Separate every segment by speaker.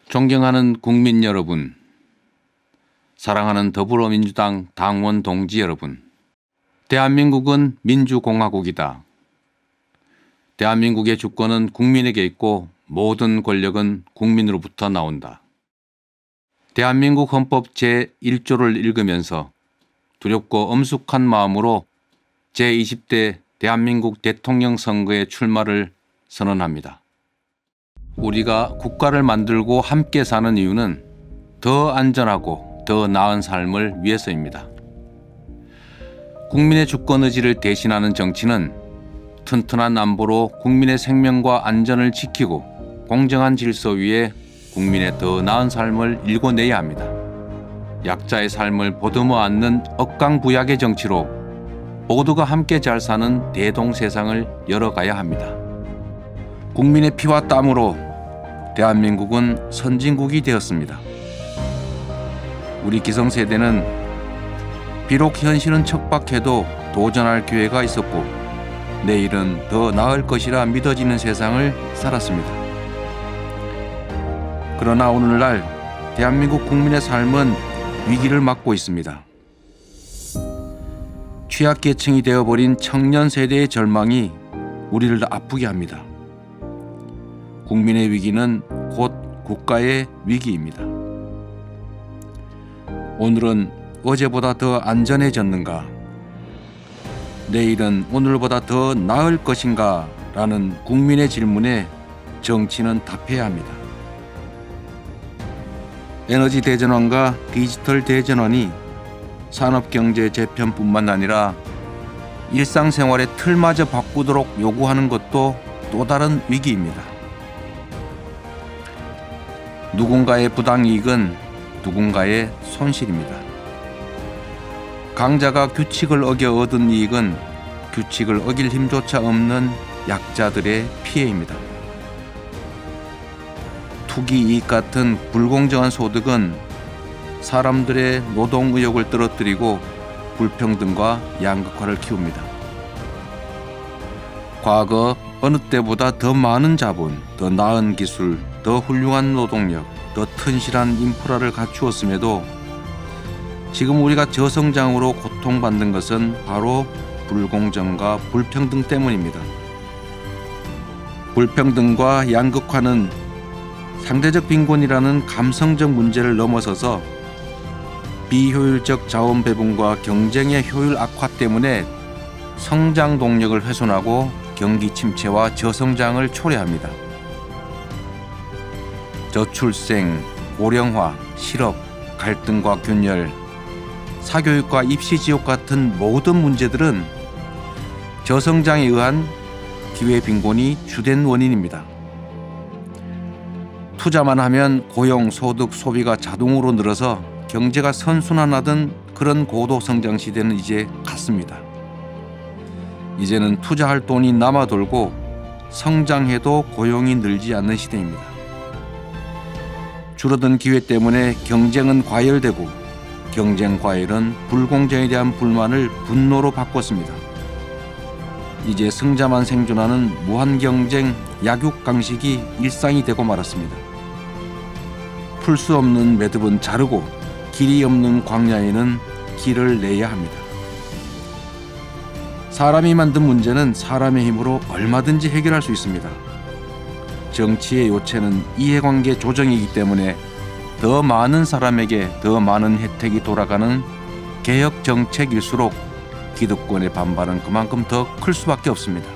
Speaker 1: 존경하는 국민 여러분, 사랑하는 더불어민주당 당원 동지 여러분, 대한민국은 민주공화국이다. 대한민국의 주권은 국민에게 있고 모든 권력은 국민으로부터 나온다. 대한민국 헌법 제1조를 읽으면서 두렵고 엄숙한 마음으로 제20대 대한민국 대통령 선거에 출마를 선언합니다. 우리가 국가를 만들고 함께 사는 이유는 더 안전하고 더 나은 삶을 위해서입니다. 국민의 주권 의지를 대신하는 정치는 튼튼한 안보로 국민의 생명과 안전을 지키고 공정한 질서 위에 국민의 더 나은 삶을 일궈내야 합니다. 약자의 삶을 보듬어 안는 억강부약의 정치로 모두가 함께 잘 사는 대동세상을 열어가야 합니다. 국민의 피와 땀으로 대한민국은 선진국이 되었습니다. 우리 기성세대는 비록 현실은 척박해도 도전할 기회가 있었고 내일은 더 나을 것이라 믿어지는 세상을 살았습니다. 그러나 오늘날 대한민국 국민의 삶은 위기를 맞고 있습니다. 취약계층이 되어버린 청년 세대의 절망이 우리를 아프게 합니다. 국민의 위기는 곧 국가의 위기입니다. 오늘은 어제보다 더 안전해졌는가? 내일은 오늘보다 더 나을 것인가? 라는 국민의 질문에 정치는 답해야 합니다. 에너지 대전환과 디지털 대전환이 산업경제 재편뿐만 아니라 일상생활의 틀마저 바꾸도록 요구하는 것도 또 다른 위기입니다. 누군가의 부당이익은 누군가의 손실입니다. 강자가 규칙을 어겨 얻은 이익은 규칙을 어길 힘조차 없는 약자들의 피해입니다. 투기 이익 같은 불공정한 소득은 사람들의 노동 의욕을 떨어뜨리고 불평등과 양극화를 키웁니다. 과거 어느 때보다 더 많은 자본, 더 나은 기술, 더 훌륭한 노동력, 더 튼실한 인프라를 갖추었음에도 지금 우리가 저성장으로 고통받는 것은 바로 불공정과 불평등 때문입니다. 불평등과 양극화는 상대적 빈곤이라는 감성적 문제를 넘어서서 비효율적 자원 배분과 경쟁의 효율 악화 때문에 성장 동력을 훼손하고 경기 침체와 저성장을 초래합니다. 저출생, 고령화, 실업, 갈등과 균열, 사교육과 입시 지옥 같은 모든 문제들은 저성장에 의한 기회빈곤이 주된 원인입니다. 투자만 하면 고용, 소득, 소비가 자동으로 늘어서 경제가 선순환하던 그런 고도성장 시대는 이제 갔습니다. 이제는 투자할 돈이 남아돌고 성장해도 고용이 늘지 않는 시대입니다. 줄어든 기회 때문에 경쟁은 과열되고 경쟁 과열은 불공정에 대한 불만을 분노로 바꿨습니다. 이제 승자만 생존하는 무한경쟁 약육강식이 일상이 되고 말았습니다. 풀 수 없는 매듭은 자르고 길이 없는 광야에는 길을 내야 합니다. 사람이 만든 문제는 사람의 힘으로 얼마든지 해결할 수 있습니다. 정치의 요체는 이해관계 조정이기 때문에 더 많은 사람에게 더 많은 혜택이 돌아가는 개혁 정책일수록 기득권의 반발은 그만큼 더 클 수밖에 없습니다.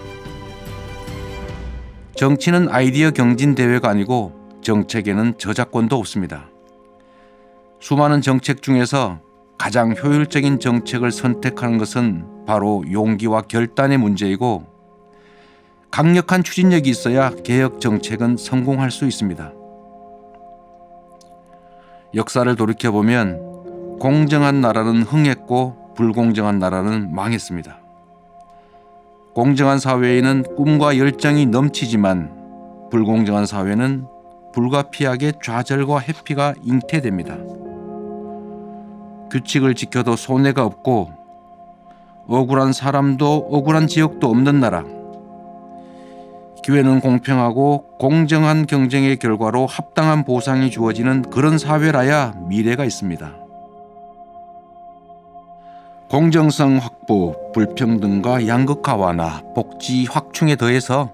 Speaker 1: 정치는 아이디어 경진 대회가 아니고 정책에는 저작권도 없습니다. 수많은 정책 중에서 가장 효율적인 정책을 선택하는 것은 바로 용기와 결단의 문제이고 강력한 추진력이 있어야 개혁 정책은 성공할 수 있습니다. 역사를 돌이켜보면 공정한 나라는 흥했고 불공정한 나라는 망했습니다. 공정한 사회에는 꿈과 열정이 넘치지만 불공정한 사회는 불가피하게 좌절과 회피가 잉태됩니다. 규칙을 지켜도 손해가 없고 억울한 사람도 억울한 지역도 없는 나라, 기회는 공평하고 공정한 경쟁의 결과로 합당한 보상이 주어지는 그런 사회라야 미래가 있습니다. 공정성 확보, 불평등과 양극화 완화, 복지 확충에 더해서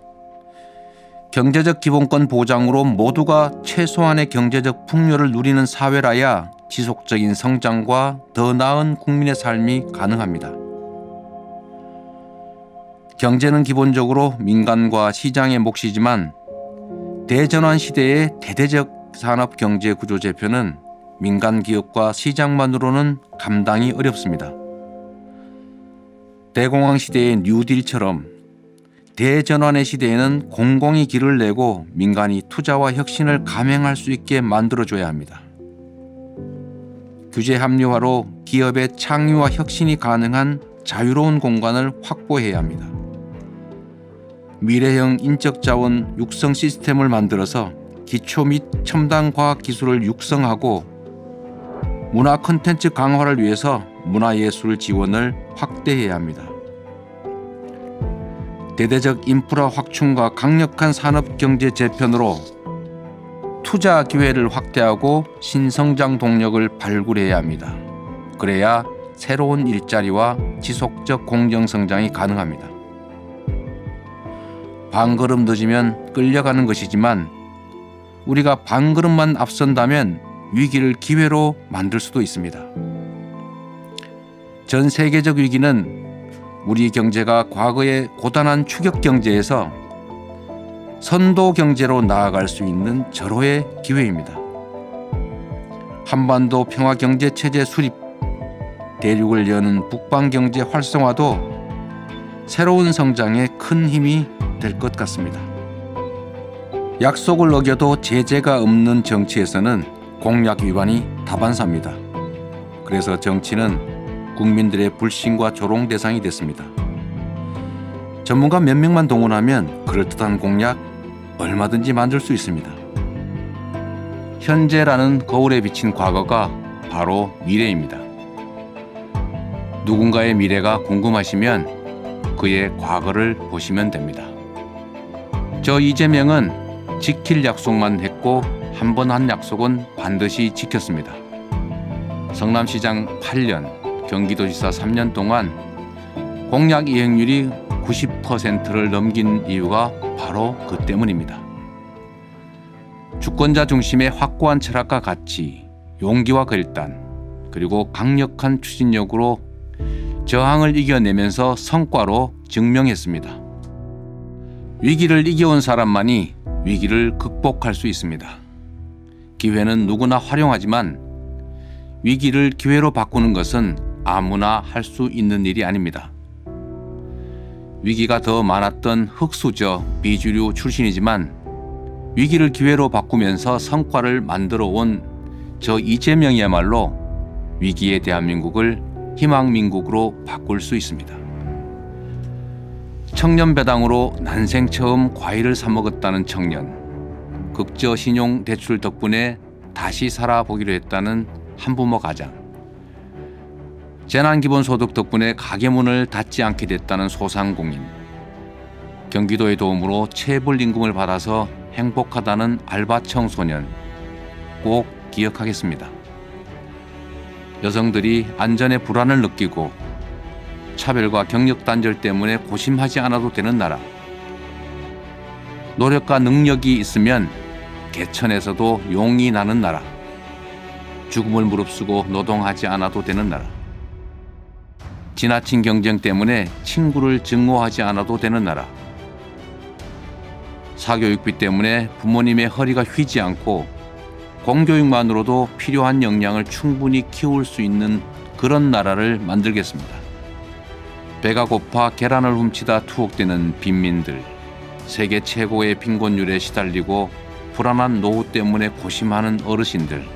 Speaker 1: 경제적 기본권 보장으로 모두가 최소한의 경제적 풍요를 누리는 사회라야 지속적인 성장과 더 나은 국민의 삶이 가능합니다. 경제는 기본적으로 민간과 시장의 몫이지만 대전환 시대의 대대적 산업 경제 구조 재편은 민간 기업과 시장만으로는 감당이 어렵습니다. 대공황 시대의 뉴딜처럼 대전환의 시대에는 공공이 길을 내고 민간이 투자와 혁신을 감행할 수 있게 만들어줘야 합니다. 규제 합리화로 기업의 창의와 혁신이 가능한 자유로운 공간을 확보해야 합니다. 미래형 인적자원 육성 시스템을 만들어서 기초 및 첨단 과학 기술을 육성하고 문화 콘텐츠 강화를 위해서 문화예술 지원을 확대해야 합니다. 대대적 인프라 확충과 강력한 산업경제 재편으로 투자 기회를 확대하고 신성장 동력을 발굴해야 합니다. 그래야 새로운 일자리와 지속적 공정성장이 가능합니다. 반걸음 늦으면 끌려가는 것이지만 우리가 반걸음만 앞선다면 위기를 기회로 만들 수도 있습니다. 전 세계적 위기는 우리 경제가 과거의 고단한 추격 경제에서 선도 경제로 나아갈 수 있는 절호의 기회입니다. 한반도 평화 경제 체제 수립, 대륙을 여는 북방 경제 활성화도 새로운 성장에 큰 힘이 될 것 같습니다. 약속을 어겨도 제재가 없는 정치에서는 공약 위반이 다반사입니다. 그래서 정치는 국민들의 불신과 조롱 대상이 됐습니다. 전문가 몇 명만 동원하면 그럴듯한 공약 얼마든지 만들 수 있습니다. 현재라는 거울에 비친 과거가 바로 미래입니다. 누군가의 미래가 궁금하시면 그의 과거를 보시면 됩니다. 저 이재명은 지킬 약속만 했고 한 번 한 약속은 반드시 지켰습니다. 성남시장 8년, 경기도지사 3년 동안 공약 이행률이 90%를 넘긴 이유가 바로 그 때문입니다. 주권자 중심의 확고한 철학과 가치, 용기와 결단, 그리고 강력한 추진력으로 저항을 이겨내면서 성과로 증명했습니다. 위기를 이겨온 사람만이 위기를 극복할 수 있습니다. 기회는 누구나 활용하지만 위기를 기회로 바꾸는 것은 아무나 할 수 있는 일이 아닙니다. 위기가 더 많았던 흑수저 비주류 출신이지만 위기를 기회로 바꾸면서 성과를 만들어 온 저 이재명이야말로 위기의 대한민국을 희망민국으로 바꿀 수 있습니다. 청년배당으로 난생 처음 과일을 사 먹었다는 청년, 극저 신용 대출 덕분에 다시 살아보기로 했다는 한부모 가장, 재난기본소득 덕분에 가게 문을 닫지 않게 됐다는 소상공인, 경기도의 도움으로 체불임금을 받아서 행복하다는 알바 청소년, 꼭 기억하겠습니다. 여성들이 안전에 불안을 느끼고 차별과 경력 단절 때문에 고심하지 않아도 되는 나라, 노력과 능력이 있으면 개천에서도 용이 나는 나라, 죽음을 무릅쓰고 노동하지 않아도 되는 나라, 지나친 경쟁 때문에 친구를 증오하지 않아도 되는 나라, 사교육비 때문에 부모님의 허리가 휘지 않고 공교육만으로도 필요한 역량을 충분히 키울 수 있는 그런 나라를 만들겠습니다. 배가 고파 계란을 훔치다 투옥되는 빈민들, 세계 최고의 빈곤율에 시달리고 불안한 노후 때문에 고심하는 어르신들,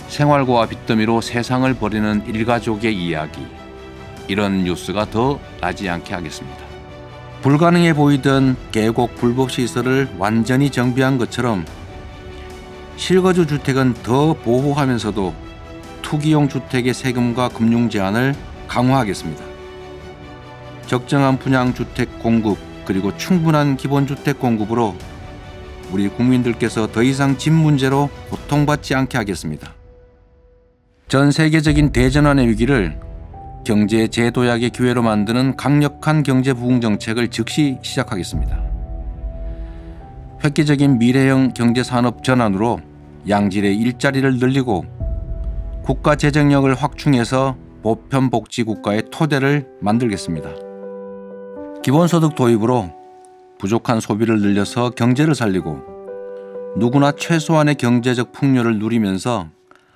Speaker 1: 생활고와 빚더미로 세상을 버리는 일가족의 이야기, 이런 뉴스가 더 나지 않게 하겠습니다. 불가능해 보이던 계곡 불법시설을 완전히 정비한 것처럼 실거주 주택은 더 보호하면서도 투기용 주택의 세금과 금융 제한을 강화하겠습니다. 적정한 분양 주택 공급, 그리고 충분한 기본주택 공급으로 우리 국민들께서 더 이상 집 문제로 고통받지 않게 하겠습니다. 전 세계적인 대전환의 위기를 경제 재도약의 기회로 만드는 강력한 경제 부흥 정책을 즉시 시작하겠습니다. 획기적인 미래형 경제산업 전환으로 양질의 일자리를 늘리고 국가 재정력을 확충해서 보편복지 국가의 토대를 만들겠습니다. 기본소득 도입으로 부족한 소비를 늘려서 경제를 살리고 누구나 최소한의 경제적 풍요를 누리면서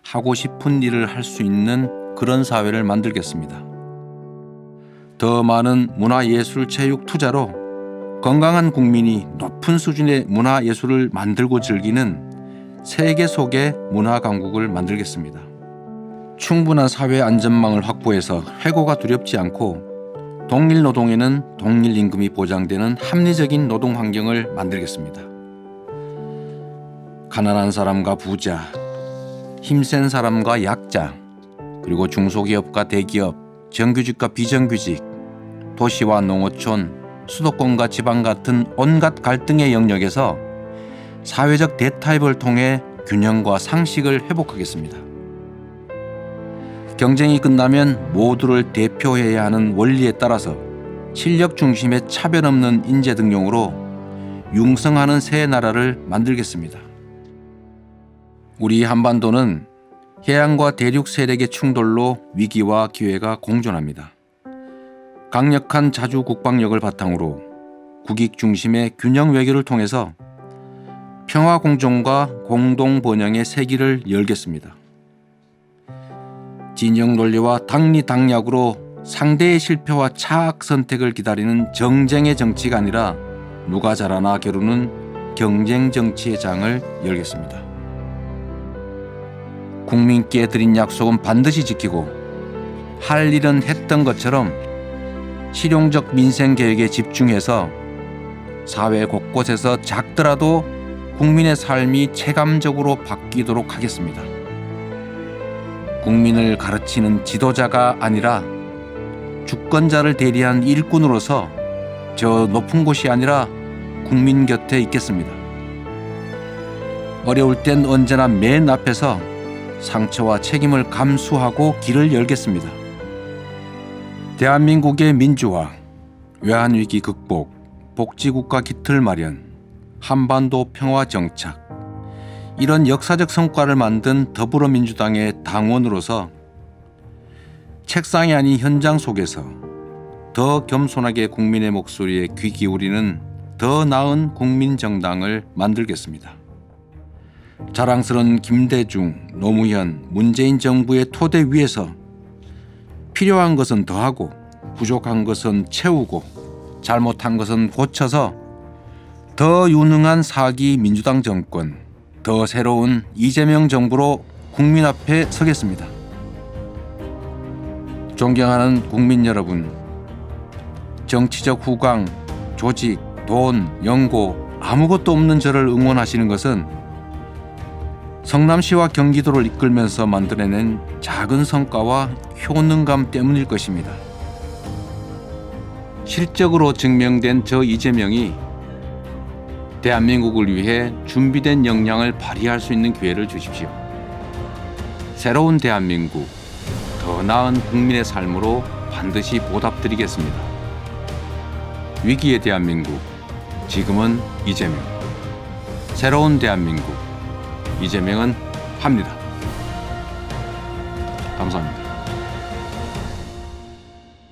Speaker 1: 하고 싶은 일을 할 수 있는 그런 사회를 만들겠습니다. 더 많은 문화예술 체육 투자로 건강한 국민이 높은 수준의 문화예술을 만들고 즐기는 세계 속의 문화강국을 만들겠습니다. 충분한 사회 안전망을 확보해서 해고가 두렵지 않고 동일 노동에는 동일 임금이 보장되는 합리적인 노동 환경을 만들겠습니다. 가난한 사람과 부자, 힘센 사람과 약자, 그리고 중소기업과 대기업, 정규직과 비정규직, 도시와 농어촌, 수도권과 지방 같은 온갖 갈등의 영역에서 사회적 대타협을 통해 균형과 상식을 회복하겠습니다. 경쟁이 끝나면 모두를 대표해야 하는 원리에 따라서 실력 중심의 차별 없는 인재 등용으로 융성하는 새 나라를 만들겠습니다. 우리 한반도는 해양과 대륙 세력의 충돌로 위기와 기회가 공존합니다. 강력한 자주 국방력을 바탕으로 국익 중심의 균형 외교를 통해서 평화 공존과 공동 번영의 세기를 열겠습니다. 진영 논리와 당리당략으로 상대의 실패와 차악 선택을 기다리는 정쟁의 정치가 아니라 누가 잘하나 겨루는 경쟁 정치의 장을 열겠습니다. 국민께 드린 약속은 반드시 지키고 할 일은 했던 것처럼 실용적 민생 계획에 집중해서 사회 곳곳에서 작더라도 국민의 삶이 체감적으로 바뀌도록 하겠습니다. 국민을 가르치는 지도자가 아니라 주권자를 대리한 일꾼으로서 저 높은 곳이 아니라 국민 곁에 있겠습니다. 어려울 땐 언제나 맨 앞에서 상처와 책임을 감수하고 길을 열겠습니다. 대한민국의 민주화, 외환위기 극복, 복지국가 기틀 마련, 한반도 평화 정착, 이런 역사적 성과를 만든 더불어민주당의 당원으로서 책상이 아닌 현장 속에서 더 겸손하게 국민의 목소리에 귀 기울이는 더 나은 국민정당을 만들겠습니다. 자랑스러운 김대중, 노무현, 문재인 정부의 토대 위에서 필요한 것은 더하고 부족한 것은 채우고 잘못한 것은 고쳐서 더 유능한 4기 민주당 정권, 더 새로운 이재명 정부로 국민 앞에 서겠습니다. 존경하는 국민 여러분, 정치적 후광, 조직, 돈, 연고 아무것도 없는 저를 응원하시는 것은 성남시와 경기도를 이끌면서 만들어낸 작은 성과와 효능감 때문일 것입니다. 실적으로 증명된 저 이재명이 대한민국을 위해 준비된 역량을 발휘할 수 있는 기회를 주십시오. 새로운 대한민국, 더 나은 국민의 삶으로 반드시 보답드리겠습니다. 위기의 대한민국, 지금은 이재명. 새로운 대한민국, 이재명은 합니다. 감사합니다.